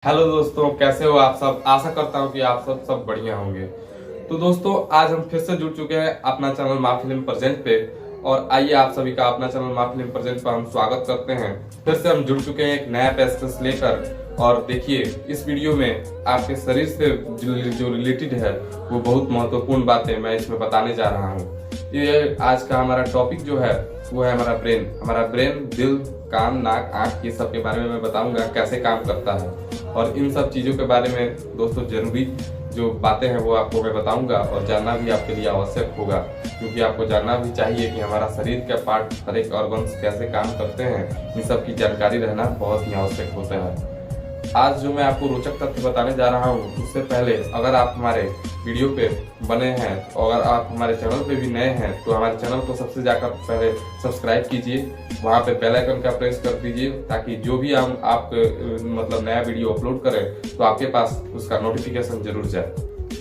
Hello दोस्तों, कैसे हो आप सब। आशा करता हूँ कि आप सब बढ़िया होंगे। तो दोस्तों, आज हम फिर से जुड़ चुके हैं अपना चैनल माँ फिल्म प्रेजेंट पे। और आइए आप सभी का अपना चैनल माँ फिल्म प्रेजेंट पर हम स्वागत करते हैं। फिर से हम जुड़ चुके हैं एक नया पेशकश लेकर। और देखिए, इस वीडियो में आपके शरीर से जो रिलेटेड है वो बहुत महत्वपूर्ण बातें मैं इसमें बताने जा रहा हूँ। ये आज का हमारा टॉपिक जो है वो है हमारा ब्रेन दिल, कान, नाक, आँख, ये सब के बारे में मैं बताऊंगा कैसे काम करता है। और इन सब चीज़ों के बारे में दोस्तों जरूरी जो बातें हैं वो आपको मैं बताऊंगा, और जानना भी आपके लिए आवश्यक होगा, क्योंकि आपको जानना भी चाहिए कि हमारा शरीर का पार्ट, हर एक ऑर्गन्स कैसे काम करते हैं। इन सब की जानकारी रहना बहुत ही आवश्यक होता है। आज जो मैं आपको रोचक तथ्य बताने जा रहा हूँ, उससे पहले अगर आप हमारे वीडियो पे बने हैं और अगर आप हमारे चैनल पे भी नए हैं तो हमारे चैनल को सबसे जाकर पहले सब्सक्राइब कीजिए, वहाँ पे बेल आइकन का प्रेस कर दीजिए, ताकि जो भी हम आप मतलब नया वीडियो अपलोड करें तो आपके पास उसका नोटिफिकेशन जरूर जाए।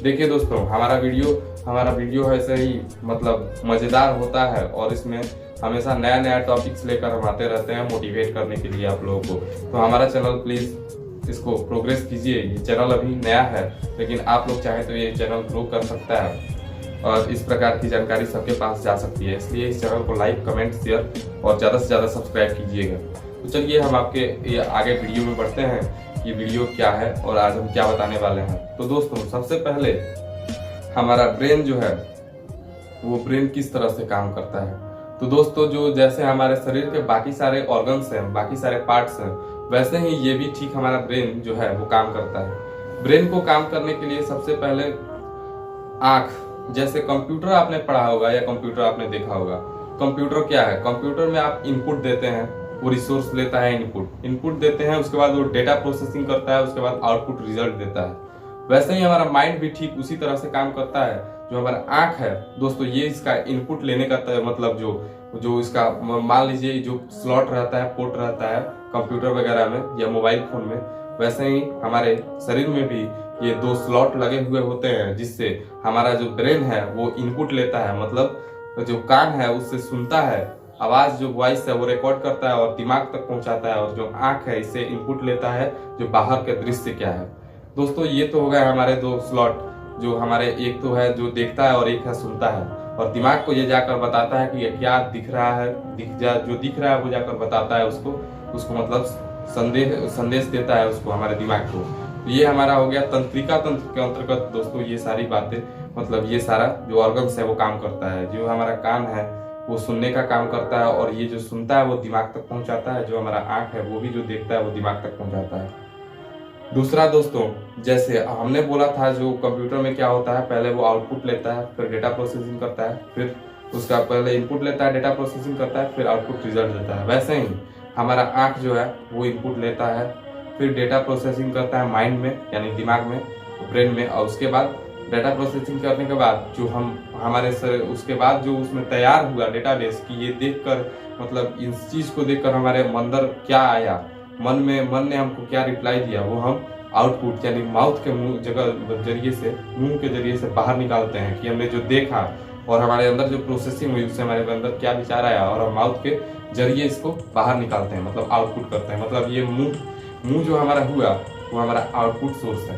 देखिए दोस्तों, हमारा वीडियो ऐसे ही मतलब मजेदार होता है, और इसमें हमेशा नया नया टॉपिक्स लेकर हम आते रहते हैं मोटिवेट करने के लिए आप लोगों को। तो हमारा चैनल प्लीज इसको प्रोग्रेस कीजिए। ये चैनल अभी नया है, लेकिन आप लोग चाहें तो ये चैनल ग्रो कर सकता है और इस प्रकार की जानकारी सबके पास जा सकती है। इसलिए इस चैनल को लाइक, कमेंट, शेयर और ज़्यादा से ज़्यादा सब्सक्राइब कीजिएगा। तो चलिए हम आपके ये आगे वीडियो में बढ़ते हैं कि वीडियो क्या है और आज हम क्या बताने वाले हैं। तो दोस्तों, सबसे पहले हमारा ब्रेन जो है वो ब्रेन किस तरह से काम करता है। तो दोस्तों, जो जैसे हमारे शरीर के बाकी सारे ऑर्गन्स हैं, बाकी सारे पार्ट्स हैं, वैसे ही ये भी ठीक हमारा ब्रेन जो है वो काम करता है। ब्रेन को काम करने के लिए सबसे पहले आंख, जैसे कंप्यूटर आपने पढ़ा होगा या कंप्यूटर आपने देखा होगा। कंप्यूटर क्या है? कंप्यूटर में आप इनपुट देते हैं, वो रिसोर्स लेता है, इनपुट देते हैं, उसके बाद वो डेटा प्रोसेसिंग करता है, उसके बाद आउटपुट रिजल्ट देता है। वैसे ही हमारा माइंड भी ठीक उसी तरह से काम करता है। जो हमारा आंख है दोस्तों, ये इसका इनपुट लेने का मतलब जो इसका मान लीजिए जो स्लॉट रहता है, पोर्ट रहता है कंप्यूटर वगैरह में या मोबाइल फोन में, वैसे ही हमारे शरीर में भी ये दो स्लॉट लगे हुए होते हैं, जिससे हमारा जो ब्रेन है वो इनपुट लेता है, मतलब जो कान है उससे सुनता है आवाज, जो वॉइस है वो रिकॉर्ड करता है और दिमाग तक पहुंचाता है, और जो आंख है इससे इनपुट लेता है जो बाहर के दृश्य क्या है। दोस्तों, ये तो हो गए हमारे दो स्लॉट, जो हमारे एक तो है जो देखता है और एक है सुनता है, और दिमाग को ये जाकर बताता है कि क्या दिख रहा है, जो दिख रहा है वो जाकर बताता है उसको मतलब संदेश देता है उसको, हमारे दिमाग को। तो ये हमारा हो गया तंत्रिका तंत्र के अंतर्गत दोस्तों ये सारी बातें, मतलब ये सारा जो ऑर्गन्स है वो काम करता है। जो हमारा कान है वो सुनने का काम करता है, और ये जो सुनता है वो दिमाग तक पहुंचाता है। जो हमारा आंख है वो भी जो देखता है वो दिमाग तक पहुंचाता है। दूसरा दोस्तों, जैसे हमने बोला था जो कंप्यूटर में क्या होता है, पहले वो आउटपुट लेता है, फिर डेटा प्रोसेसिंग करता है, फिर उसका पहले इनपुट लेता है, डेटा प्रोसेसिंग करता है, फिर आउटपुट रिजल्ट देता है। वैसे ही हमारा आंख जो है वो इनपुट लेता है, फिर डेटा प्रोसेसिंग करता है माइंड में यानी दिमाग में, ब्रेन में, और उसके बाद डेटा प्रोसेसिंग करने के बाद जो उसके बाद जो उसमें तैयार हुआ डेटाबेस की, ये देखकर मतलब इस चीज को देखकर हमारे अंदर क्या आया, मन ने हमको क्या रिप्लाई दिया, वो हम आउटपुट यानी माउथ के मुंह के जरिए से बाहर निकालते हैं कि हमने जो देखा और हमारे अंदर जो प्रोसेसिंग हुई उससे हमारे अंदर क्या विचार आया, और हम माउथ के जरिए इसको बाहर निकालते हैं, मतलब आउटपुट करते हैं। मतलब ये मुंह जो हमारा हुआ वो हमारा आउटपुट सोर्स है।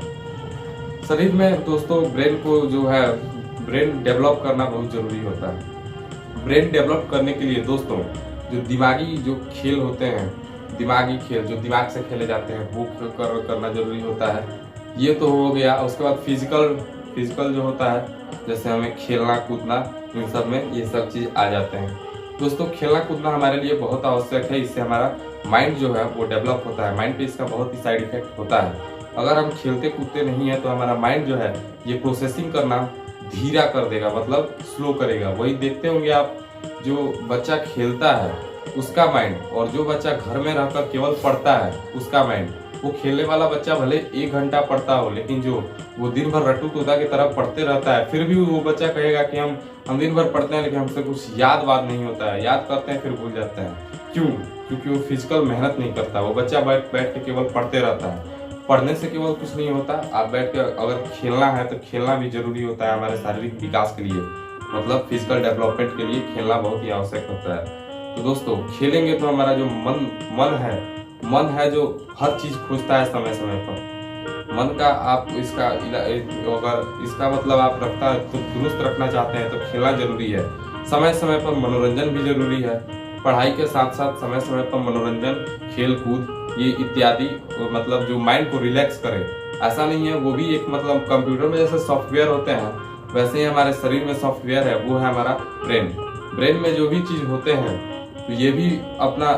शरीर में दोस्तों ब्रेन डेवलप करना बहुत जरूरी होता है। ब्रेन डेवलप करने के लिए दोस्तों जो दिमागी जो खेल होते हैं, दिमागी खेल जो दिमाग से खेले जाते हैं वो करना जरूरी होता है। ये तो हो गया। उसके बाद फिजिकल जो होता है, जैसे हमें खेलना कूदना, इन सब में ये सब चीज आ जाते हैं। दोस्तों, खेलना कूदना हमारे लिए बहुत आवश्यक है। इससे हमारा माइंड जो है वो डेवलप होता है। माइंड पे इसका बहुत ही साइड इफेक्ट होता है। अगर हम खेलते कूदते नहीं है तो हमारा माइंड जो है ये प्रोसेसिंग करना धीरा कर देगा, मतलब स्लो करेगा। वही देखते होंगे आप, जो बच्चा खेलता है उसका माइंड, और जो बच्चा घर में रहकर केवल पढ़ता है उसका माइंड, वो खेलने वाला बच्चा भले 1 घंटा पढ़ता हो, लेकिन जो वो दिन भर रट्टू तोता की तरह पढ़ते रहता है, फिर भी वो बच्चा कहेगा कि हम दिन भर पढ़ते हैं लेकिन हमसे कुछ याद नहीं होता है, याद करते हैं फिर भूल जाते हैं। क्यों? क्योंकि वो फिजिकल मेहनत नहीं करता। वो बच्चा बैठ के केवल पढ़ते रहता है। पढ़ने से केवल कुछ नहीं होता, आप बैठ के अगर खेलना है तो खेलना भी जरूरी होता है हमारे शारीरिक विकास के लिए, मतलब फिजिकल डेवलपमेंट के लिए खेलना बहुत ही आवश्यक होता है। तो दोस्तों, खेलेंगे तो हमारा जो मन है जो हर चीज खोजता है समय समय पर, मन का आप अगर इसका मतलब आप रखता तो दुरुस्त रखना चाहते हैं तो खेलना जरूरी है। समय समय पर मनोरंजन भी जरूरी है। पढ़ाई के साथ साथ समय समय पर मनोरंजन, खेल कूद ये इत्यादि मतलब जो माइंड को रिलैक्स करे। ऐसा नहीं है, वो भी एक मतलब कंप्यूटर में जैसे सॉफ्टवेयर होते हैं वैसे ही हमारे शरीर में सॉफ्टवेयर है, वो है हमारा ब्रेन। ब्रेन में जो भी चीज होते हैं तो ये भी अपना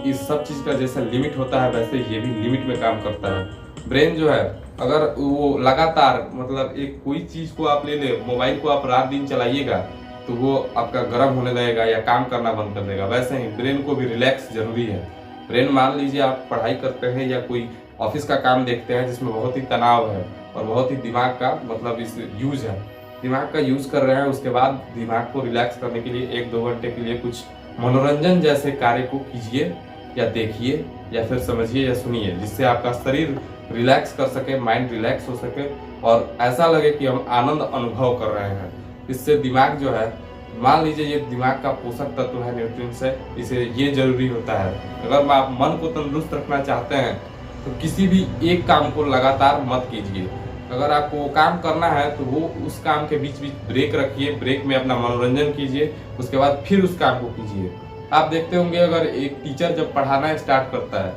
इस सब चीज का जैसा लिमिट होता है वैसे ये भी लिमिट में काम करता है। ब्रेन जो है अगर वो लगातार मतलब एक कोई चीज को आप ले ले, मोबाइल को आप रात दिन चलाइएगा तो वो आपका गर्म होने लगेगा या काम करना बंद कर देगा। वैसे ही ब्रेन को भी रिलैक्स जरूरी है। ब्रेन मान लीजिए आप पढ़ाई करते हैं या कोई ऑफिस का काम देखते हैं जिसमें बहुत ही तनाव है और बहुत ही दिमाग का मतलब इस यूज है, दिमाग का यूज कर रहे हैं, उसके बाद दिमाग को रिलैक्स करने के लिए 1-2 घंटे के लिए कुछ मनोरंजन जैसे कार्य को कीजिए या देखिए या फिर समझिए या सुनिए, जिससे आपका शरीर रिलैक्स कर सके, माइंड रिलैक्स हो सके और ऐसा लगे कि हम आनंद अनुभव कर रहे हैं। इससे दिमाग जो है, मान लीजिए ये दिमाग का पोषक तत्व है, न्यूट्रिएंट्स है, इसे ये जरूरी होता है। अगर आप मन को तंदुरुस्त रखना चाहते हैं तो किसी भी एक काम को लगातार मत कीजिए। अगर आपको वो काम करना है तो वो उस काम के बीच बीच ब्रेक रखिए, ब्रेक में अपना मनोरंजन कीजिए, उसके बाद फिर उस काम को कीजिए। आप देखते होंगे अगर एक टीचर जब पढ़ाना स्टार्ट करता है,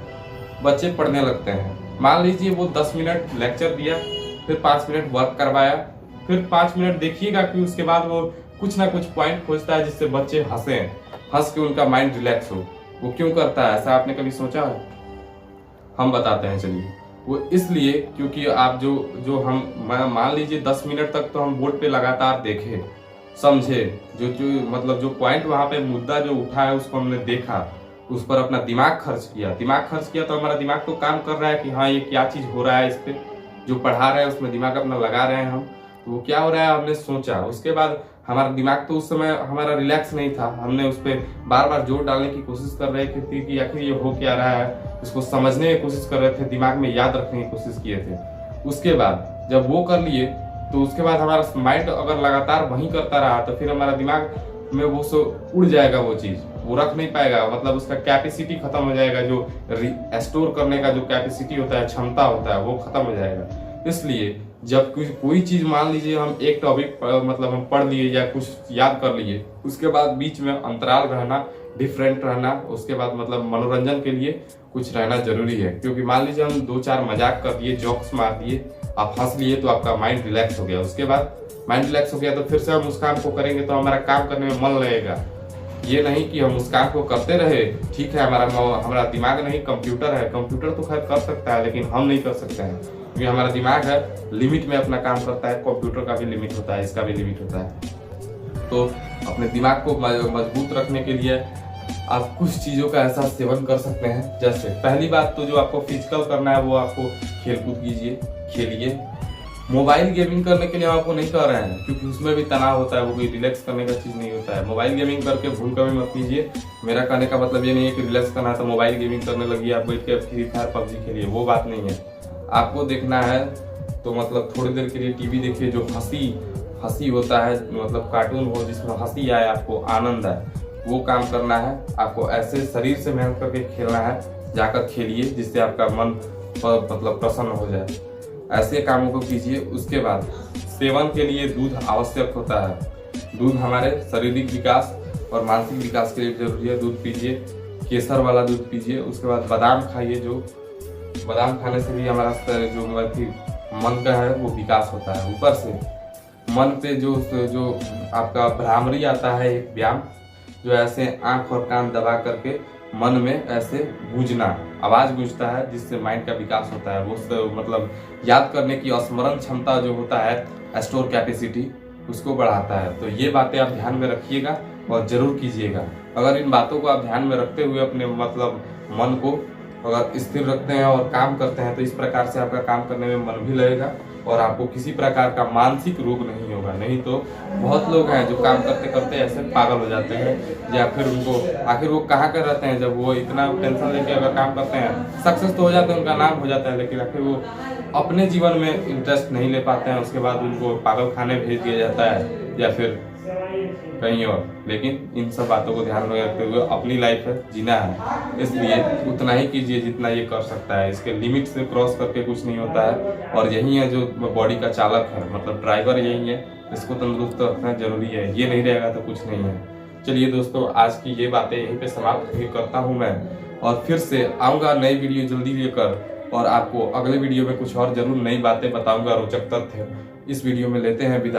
बच्चे पढ़ने लगते हैं। मान लीजिए वो 10 मिनट लेक्चर दिया, फिर 5 मिनट वर्क करवाया, फिर 5 मिनट देखिएगा कि उसके बाद वो कुछ ना कुछ पॉइंट खोजता है जिससे बच्चे हंस के उनका माइंड रिलैक्स हो। वो क्यों करता है ऐसा, आपने कभी सोचा है? हम बताते हैं, चलिए। वो इसलिए क्योंकि आप जो हम मान लीजिए 10 मिनट तक तो हम बोर्ड पे लगातार देखे, समझे, जो मतलब जो पॉइंट वहां पे मुद्दा जो उठा है उसको हमने देखा, उस पर अपना दिमाग खर्च किया तो हमारा दिमाग तो काम कर रहा है कि हाँ ये क्या चीज हो रहा है, इस पे जो पढ़ा रहे हैं उसमें दिमाग अपना लगा रहे हैं हम, तो वो क्या हो रहा है हमने सोचा। उसके बाद हमारा दिमाग तो उस समय हमारा रिलैक्स नहीं था, हमने उस पर बार बार जोर डालने की कोशिश कर रहे थे कि आखिर ये हो क्या रहा है, इसको समझने की कोशिश कर रहे थे, दिमाग में याद रखने की कोशिश किए थे। उसके बाद जब वो कर लिए तो उसके बाद हमारा माइंड अगर लगातार वही करता रहा तो फिर हमारा दिमाग में वो उड़ जाएगा, वो चीज वो रख नहीं पाएगा, मतलब उसका कैपेसिटी खत्म हो जाएगा, जो स्टोर करने का जो कैपेसिटी होता है, क्षमता होता है, वो खत्म हो जाएगा। इसलिए जब कोई चीज मान लीजिए हम एक टॉपिक मतलब हम पढ़ लिए या कुछ याद कर लिए, उसके बाद बीच में अंतराल रहना, डिफरेंट रहना, उसके बाद मतलब मनोरंजन के लिए कुछ रहना जरूरी है। क्योंकि मान लीजिए हम 2-4 मजाक कर दिए, जोक्स मार दिए, आप हंस लिए तो आपका माइंड रिलैक्स हो गया। उसके बाद माइंड रिलैक्स हो गया तो फिर से हम उस काम को करेंगे तो हमारा काम करने में मन लगेगा। ये नहीं कि हम उस काम को करते रहे, ठीक है हमारा दिमाग नहीं, कंप्यूटर है, कंप्यूटर तो खैर कर सकता है लेकिन हम नहीं कर सकते हैं, क्योंकि हमारा दिमाग है लिमिट में अपना काम करता है। कंप्यूटर का भी लिमिट होता है, इसका भी लिमिट होता है। तो अपने दिमाग को मजबूत रखने के लिए आप कुछ चीजों का ऐसा सेवन कर सकते हैं। जैसे पहली बात तो जो आपको फिजिकल करना है वो आपको खेलकूद कीजिए, खेलिए। मोबाइल गेमिंग करने के लिए हम आपको नहीं कह रहे हैं क्योंकि उसमें भी तनाव होता है, वो कोई रिलैक्स करने का चीज नहीं होता है। मोबाइल गेमिंग करके भूल कभी मत कीजिए। मेरा कहने का मतलब ये नहीं है कि रिलैक्स करना है तो मोबाइल गेमिंग करने लगिए, आप बैठ के फ्री फायर पबजी खेलिए, वो बात नहीं है। आपको देखना है तो मतलब थोड़ी देर के लिए टीवी देखिए, जो हंसी होता है, मतलब कार्टून हो जिसमें हंसी आए, आपको आनंद आए, वो काम करना है। आपको ऐसे शरीर से मेहनत करके खेलना है, जाकर खेलिए जिससे आपका मन मतलब प्रसन्न हो जाए। ऐसे कामों को कीजिए। उसके बाद सेवन के लिए दूध आवश्यक होता है। दूध हमारे शारीरिक विकास और मानसिक विकास के लिए जरूरी है। दूध पीजिए, केसर वाला दूध पीजिए। उसके बाद बादाम खाइए, जो बादाम खाने से भी हमारा जो मन का है वो विकास होता है। ऊपर से मन पे जो आपका भ्रामरी आता है, एक व्यायाम, जो ऐसे आंख और कान दबा करके मन में ऐसे गूंजना, आवाज गूंजता है, जिससे माइंड का विकास होता है। वो मतलब याद करने की स्मरण क्षमता जो होता है, स्टोर कैपेसिटी, उसको बढ़ाता है। तो ये बातें आप ध्यान में रखिएगा और जरूर कीजिएगा। अगर इन बातों को आप ध्यान में रखते हुए अपने मतलब मन को अगर स्थिर रखते हैं और काम करते हैं तो इस प्रकार से आपका काम करने में मन भी लगेगा और आपको किसी प्रकार का मानसिक रोग नहीं होगा। नहीं तो बहुत लोग हैं जो काम करते करते ऐसे पागल हो जाते हैं, या फिर उनको आखिर वो कहाँ कर रहते हैं, जब वो इतना टेंशन लेके अगर काम करते हैं, सक्सेस तो हो जाते हैं, उनका नाम हो जाता है, लेकिन आखिर वो अपने जीवन में इंटरेस्ट नहीं ले पाते हैं। उसके बाद उनको पागल खाने भेज दिया जाता है या फिर कहीं और। लेकिन इन सब बातों को ध्यान में रखते हुए अपनी लाइफ है, जीना है, इसलिए उतना ही कीजिए जितना ये कर सकता है। इसके लिमिट से क्रॉस करके कुछ नहीं होता है। और यही है जो बॉडी का चालक है, मतलब ड्राइवर यही है। इसको तंदुरुस्त रखना जरूरी है, ये नहीं रहेगा तो कुछ नहीं है। चलिए दोस्तों, आज की ये बातें यहीं पे समाप्त करता हूँ मैं, और फिर से आऊँगा नई वीडियो जल्दी लेकर, और आपको अगले वीडियो में कुछ और जरूर नई बातें बताऊंगा, रोचक तथ्य। इस वीडियो में लेते हैं विदा।